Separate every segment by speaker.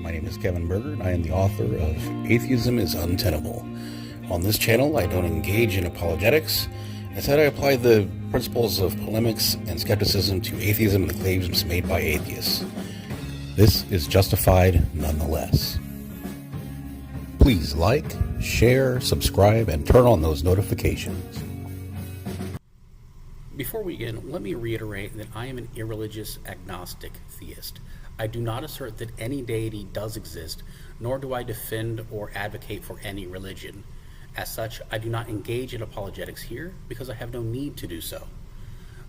Speaker 1: My name is Kevin Berger, and I am the author of Atheism is Untenable. On this channel, I don't engage in apologetics. Instead, I apply the principles of polemics and skepticism to atheism and the claims made by atheists. This is Justified Nonetheless. Please like, share, subscribe, and turn on those notifications.
Speaker 2: Before we begin, let me reiterate that I am an irreligious agnostic theist. I do not assert that any deity does exist, nor do I defend or advocate for any religion. As such, I do not engage in apologetics here because I have no need to do so.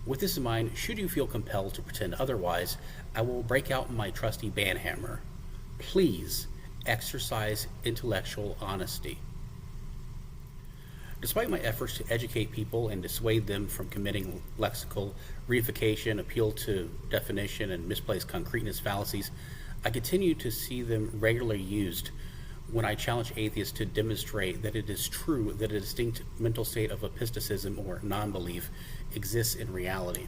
Speaker 2: With this in mind, should you feel compelled to pretend otherwise, I will break out my trusty banhammer. Please exercise intellectual honesty. Despite my efforts to educate people and dissuade them from committing lexical, reification, appeal to definition, and misplaced concreteness fallacies, I continue to see them regularly used when I challenge atheists to demonstrate that it is true that a distinct mental state of apisticism or nonbelief exists in reality.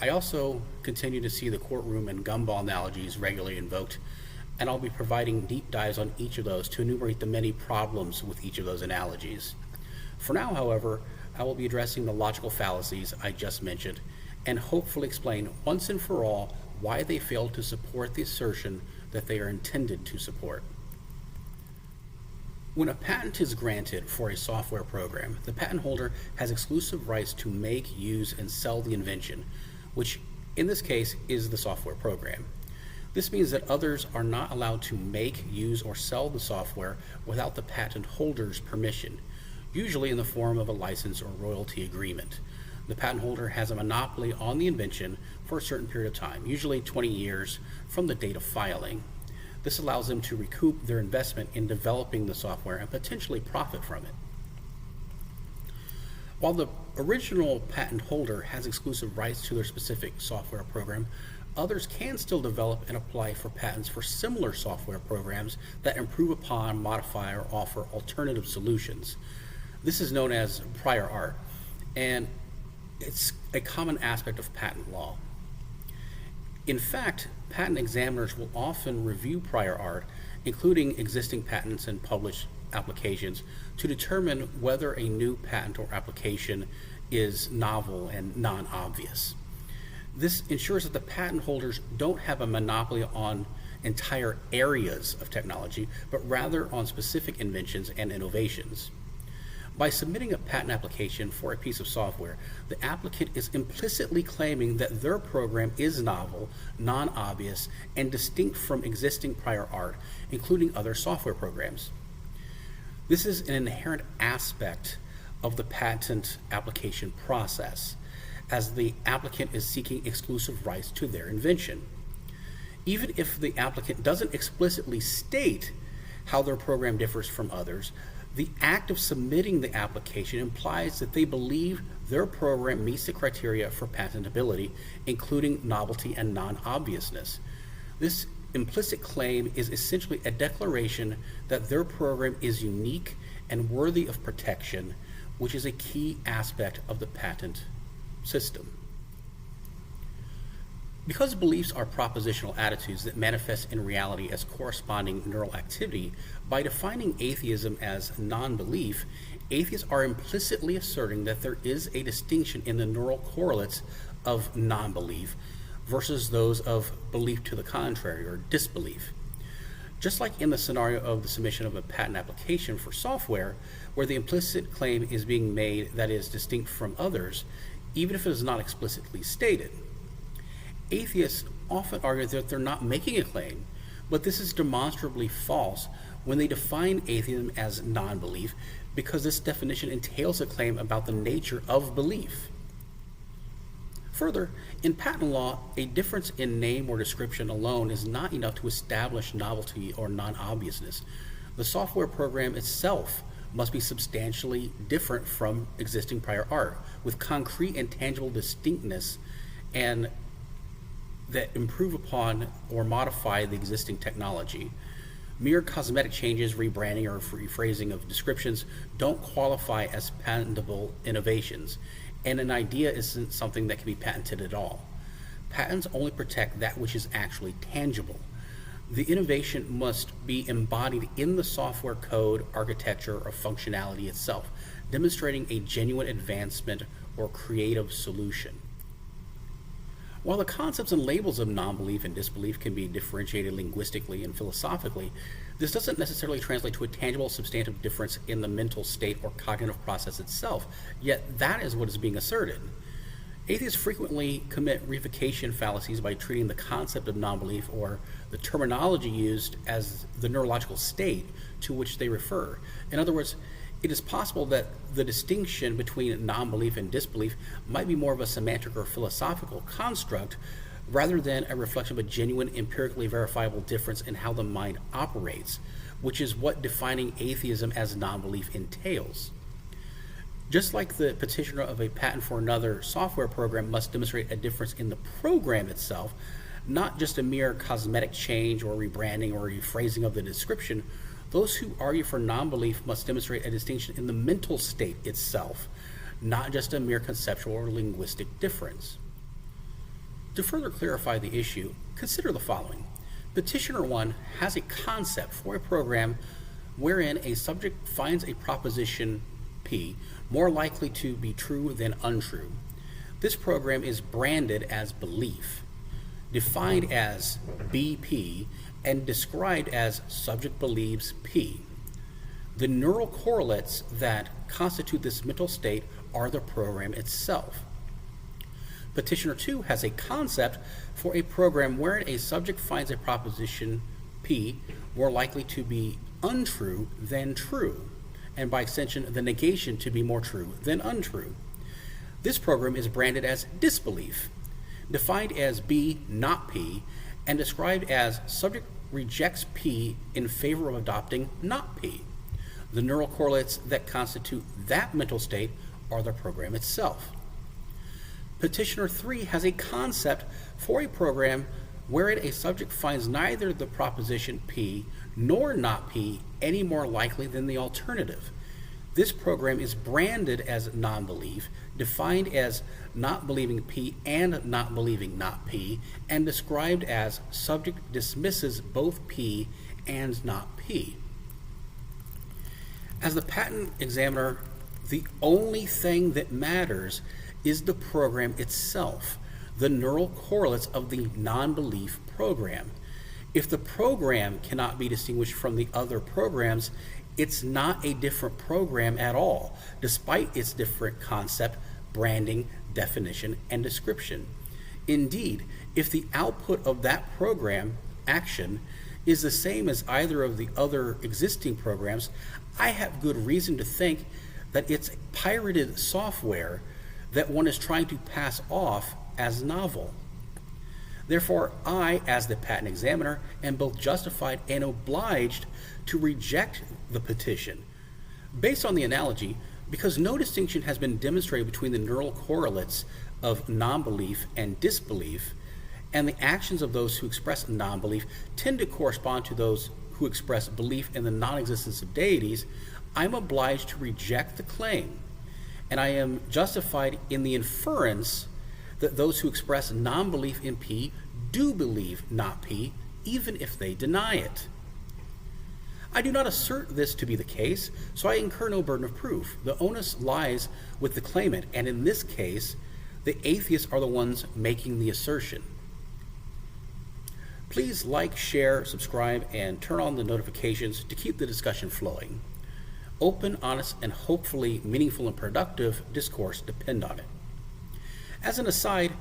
Speaker 2: I also continue to see the courtroom and gumball analogies regularly invoked, and I'll be providing deep dives on each of those to enumerate the many problems with each of those analogies. For now, however, I will be addressing the logical fallacies I just mentioned and hopefully explain once and for all why they fail to support the assertion that they are intended to support. When a patent is granted for a software program, the patent holder has exclusive rights to make, use, and sell the invention, which in this case is the software program. This means that others are not allowed to make, use, or sell the software without the patent holder's permission, usually in the form of a license or royalty agreement. The patent holder has a monopoly on the invention for a certain period of time, usually 20 years from the date of filing. This allows them to recoup their investment in developing the software and potentially profit from it. While the original patent holder has exclusive rights to their specific software program, others can still develop and apply for patents for similar software programs that improve upon, modify, or offer alternative solutions. This is known as prior art, and it's a common aspect of patent law. In fact, patent examiners will often review prior art, including existing patents and published applications, to determine whether a new patent or application is novel and non-obvious. This ensures that the patent holders don't have a monopoly on entire areas of technology, but rather on specific inventions and innovations. By submitting a patent application for a piece of software, the applicant is implicitly claiming that their program is novel, non-obvious, and distinct from existing prior art, including other software programs. This is an inherent aspect of the patent application process, as the applicant is seeking exclusive rights to their invention. Even if the applicant doesn't explicitly state how their program differs from others, the act of submitting the application implies that they believe their program meets the criteria for patentability, including novelty and non-obviousness. This implicit claim is essentially a declaration that their program is unique and worthy of protection, which is a key aspect of the patent system. Because beliefs are propositional attitudes that manifest in reality as corresponding neural activity, by defining atheism as non-belief, atheists are implicitly asserting that there is a distinction in the neural correlates of non-belief versus those of belief to the contrary, or disbelief. Just like in the scenario of the submission of a patent application for software, where the implicit claim is being made that is distinct from others, even if it is not explicitly stated. Atheists often argue that they're not making a claim, but this is demonstrably false when they define atheism as non-belief, because this definition entails a claim about the nature of belief. Further, in patent law, a difference in name or description alone is not enough to establish novelty or non-obviousness. The software program itself must be substantially different from existing prior art, with concrete and tangible distinctness and that improve upon or modify the existing technology. Mere cosmetic changes, rebranding, or rephrasing of descriptions don't qualify as patentable innovations, and an idea isn't something that can be patented at all. Patents only protect that which is actually tangible. The innovation must be embodied in the software code, architecture, or functionality itself, demonstrating a genuine advancement or creative solution. While the concepts and labels of non-belief and disbelief can be differentiated linguistically and philosophically, this doesn't necessarily translate to a tangible, substantive difference in the mental state or cognitive process itself, yet that is what is being asserted. Atheists frequently commit reification fallacies by treating the concept of non-belief or the terminology used as the neurological state to which they refer. In other words, it is possible that the distinction between non-belief and disbelief might be more of a semantic or philosophical construct rather than a reflection of a genuine, empirically verifiable difference in how the mind operates, which is what defining atheism as non-belief entails. Just like the petitioner of a patent for another software program must demonstrate a difference in the program itself, not just a mere cosmetic change or rebranding or rephrasing of the description, those who argue for non-belief must demonstrate a distinction in the mental state itself, not just a mere conceptual or linguistic difference. To further clarify the issue, consider the following. Petitioner 1 has a concept for a program wherein a subject finds a proposition P more likely to be true than untrue. This program is branded as belief, defined as BP, and described as subject believes P. The neural correlates that constitute this mental state are the program itself. Petitioner 2 has a concept for a program wherein a subject finds a proposition P more likely to be untrue than true, and by extension, the negation to be more true than untrue. This program is branded as disbelief, defined as B not P, and described as subject rejects P in favor of adopting not P. The neural correlates that constitute that mental state are the program itself. Petitioner 3 has a concept for a program wherein a subject finds neither the proposition P nor not P any more likely than the alternative. This program is branded as non-belief, defined as not believing P and not believing not P, and described as subject dismisses both P and not P. As the patent examiner, the only thing that matters is the program itself, the neural correlates of the non-belief program. If the program cannot be distinguished from the other programs, it's not a different program at all, despite its different concept, branding, definition, and description. Indeed, if the output of that program, action, is the same as either of the other existing programs, I have good reason to think that it's pirated software that one is trying to pass off as novel. Therefore, I, as the patent examiner, am both justified and obliged to reject the petition. Based on the analogy, because no distinction has been demonstrated between the neural correlates of non-belief and disbelief, and the actions of those who express non-belief tend to correspond to those who express belief in the non-existence of deities, I'm obliged to reject the claim, and I am justified in the inference that those who express non-belief in P do believe not P, even if they deny it. I do not assert this to be the case, so I incur no burden of proof. The onus lies with the claimant, and in this case, the atheists are the ones making the assertion. Please like, share, subscribe, and turn on the notifications to keep the discussion flowing. Open, honest, and hopefully meaningful and productive discourse depend on it. As an aside,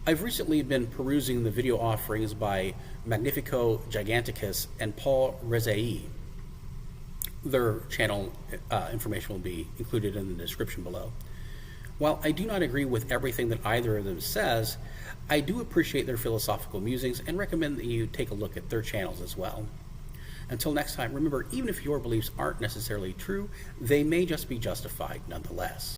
Speaker 2: I've recently been perusing the video offerings by Magnifico Giganticus and Paul Rezai. Their channel information will be included in the description below. While I do not agree with everything that either of them says, I do appreciate their philosophical musings and recommend that you take a look at their channels as well. Until next time, remember, even if your beliefs aren't necessarily true, they may just be justified nonetheless.